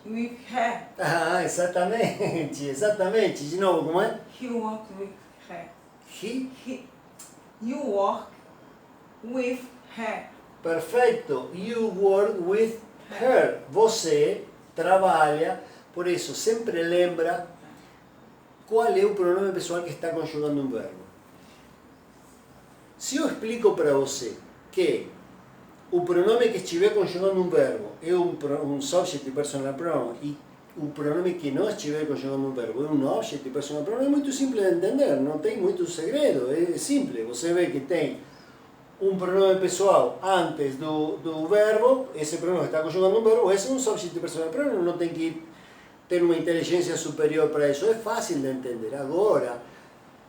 her. Ah, exatamente, exatamente. De novo, como é? He walks with her. You walk with her. Perfeito. You work with her. Você trabalha Por isso, sempre lembra qual é o pronome pessoal que está conjugando um verbo. Se eu explico para você que o pronome que estiver conjugando um verbo é um subject personal pronoun e o pronome que não estiver conjugando um verbo é um object personal pronoun, é muito simples de entender, não tem muito segredo, é simples. Você vê que tem um pronome pessoal antes do verbo, esse pronome está conjugando um verbo, esse é um subject personal pronoun, não tem que ter uma inteligência superior para isso, é fácil de entender. Agora,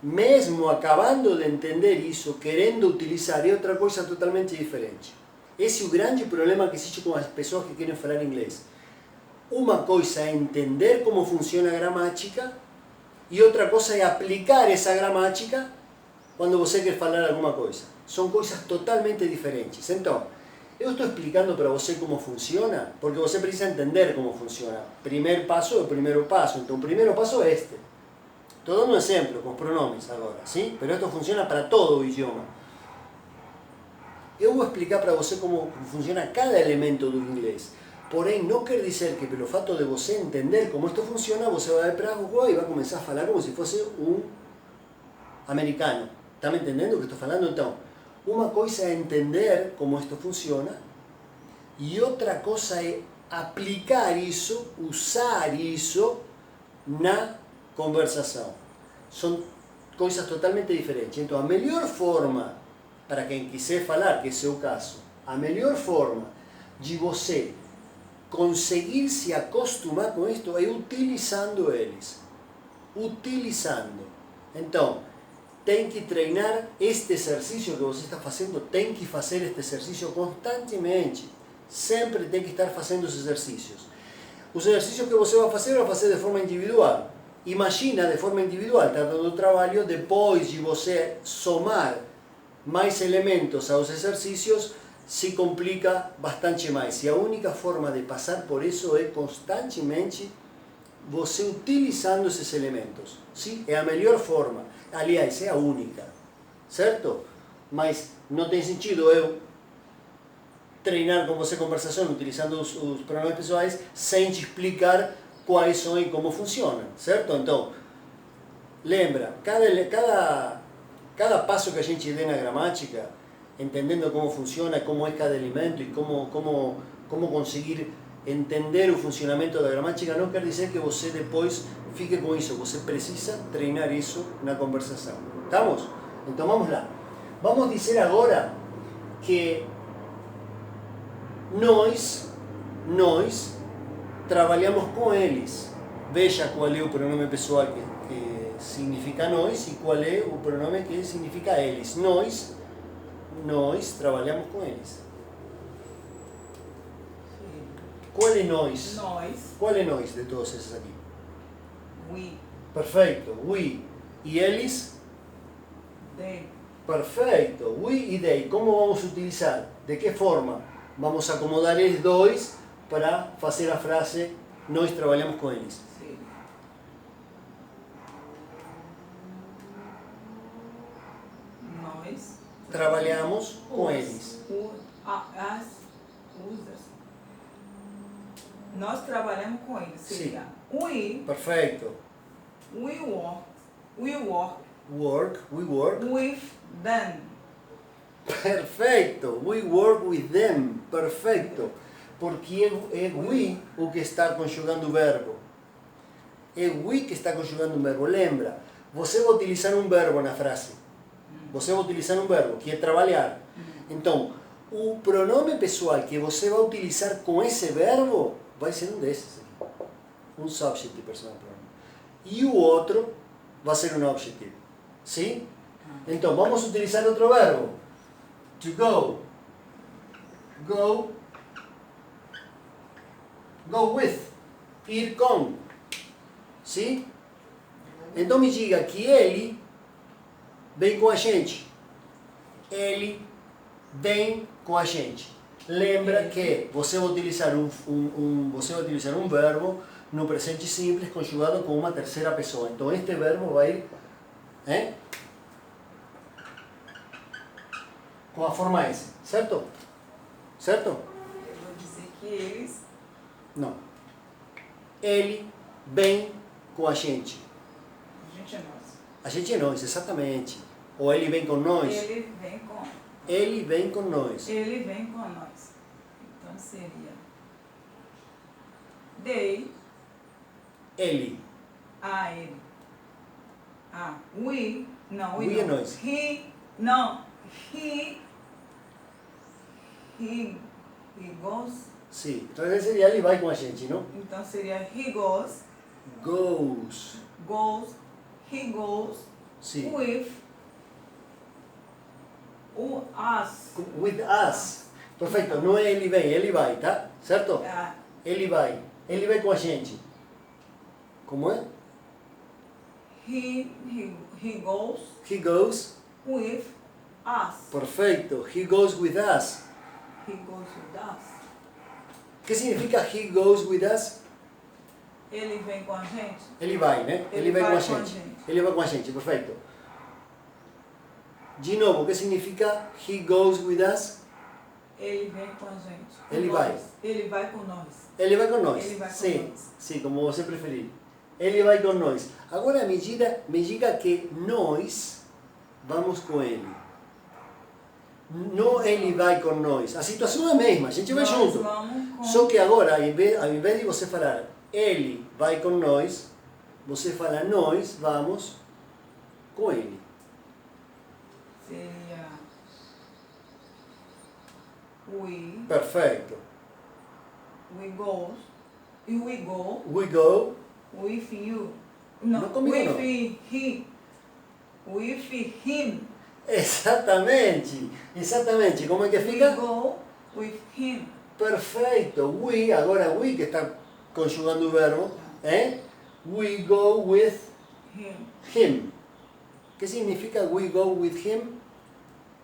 mesmo acabando de entender isso, querendo utilizar, é outra coisa totalmente diferente. Esse é o grande problema que existe com as pessoas que querem falar inglês. Uma coisa é entender como funciona a gramática e outra coisa é aplicar essa gramática quando você quer falar alguma coisa. São coisas totalmente diferentes. Então, eu estou explicando para você como funciona, porque você precisa entender como funciona. Primeiro passo é o primeiro passo. Então, o primeiro passo é este. Estou dando um exemplo com os pronomes agora, sim? Mas isto funciona para todo o idioma. Eu vou explicar para você como funciona cada elemento do inglês. Porém, não quer dizer que pelo fato de você entender como isto funciona, você vai para a rua e vai começar a falar como se fosse um americano. Está me entendendo o que estou falando? Então, uma coisa é entender como isto funciona e outra coisa é aplicar isso, usar isso na conversação. São coisas totalmente diferentes. Então, a melhor forma, para quem quiser falar, que esse é o caso, a melhor forma de você conseguir se acostumar com isto é utilizando eles. Utilizando. Então, tem que treinar este exercício que você está fazendo, tem que fazer este exercício constantemente. Sempre tem que estar fazendo os exercícios. Os exercícios que você vai fazer de forma individual. Imagina de forma individual, está dando trabalho, depois de você somar mais elementos aos exercícios, se complica bastante mais. E a única forma de passar por isso é constantemente você utilizando esses elementos. Sim? É a melhor forma. Aliás, é a única. Certo? Mas não tem sentido eu treinar com você conversação utilizando os pronomes pessoais sem te explicar quais são e como funcionam. Certo? Então, lembra, cada passo que a gente dê na gramática, entendendo como funciona, como é cada elemento e como conseguir entender o funcionamento da gramática, não quer dizer que você depois fique com isso. Você precisa treinar isso na conversação. ¿Estamos? Então vamos lá. Vamos dizer agora que nós trabalhamos com eles. Veja qual é o pronome pessoal que significa nós e qual é o pronome que significa eles. Nós trabalhamos com eles. Qual é nós? Nós. Qual é nós de todos esses aqui? We. Perfeito. We. E eles? They. Perfeito. We e they. Como vamos utilizar? De que forma? Vamos acomodar eles dois para fazer a frase nós trabalhamos com eles. Sim. Nós Trabalhamos com eles. As usas. Nós trabalhamos com eles. Seria we. Perfeito. We work We work. with them. Perfeito. We work with them. Perfeito. Porque é we o que está conjugando o verbo. É we que está conjugando o verbo. Lembra, você vai utilizar um verbo na frase. Você vai utilizar um verbo, que é trabalhar. Então, o pronome pessoal que você vai utilizar com esse verbo vai ser um desses aqui. Um subject personal pronoun. E o outro vai ser um objective. Sim? Então, vamos utilizar outro verbo. To go. Go with. Ir com. Sim? Então me diga que ele vem com a gente. Ele vem com a gente. Lembra que você vai utilizar um verbo no presente simples conjugado com uma terceira pessoa. Então este verbo vai ir com a forma S, certo? Certo? Eu vou dizer que eles. Não. ele vem com a gente. A gente é nós. A gente é nós, exatamente. Ou ele vem com nós. Ele vem com. Ele vem com nós. Ele vem com nós. Então seria they, Ele. ele. We, não, We é não. nós. He, não. He goes. Sim. Então seria ele vai com a gente, não? Então seria he goes, Goes. he goes Sim. with us. With us. Perfeito. Não é ele vem, ele vai, tá? Certo? Ah, Ele vai. Ele vai com a gente. Como é? he goes He goes. with us. Perfeito. He goes with us. He goes with us. O que significa he goes with us? Ele vem com a gente. Ele vai, né? Ele vai com vai a com a gente. gente. Ele vai com a gente, perfeito. De novo, o que significa he goes with us? Ele vem com a gente. Ele Nós. vai. Ele vai com nós. Ele vai com nós. Ele vai com sim, nós. sim, como você preferir. Ele vai com nós. Agora me diga que nós vamos com ele. Não ele vai com nós. A situação é a mesma, a gente vai Nós junto. vamos com. Só que agora, ao invés de você falar ele vai com nós, você fala nós vamos com ele. Seria we Perfeito. go. We go We go. with you. No, Não comigo, with não. he. With him. Exatamente. Exatamente. Como é que We fica? go with him. Perfeito. We, agora we que está conjugando o verbo, we go with Him. him. O que significa we go with him?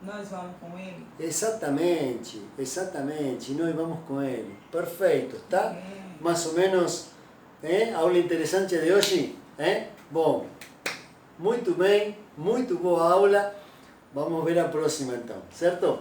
Nós vamos com ele. Exatamente, exatamente. Nós vamos com ele. Perfeito, tá? Mais ou menos, aula interessante de hoje, Bom, muito bem, muito boa aula. Vamos ver a próxima então, certo?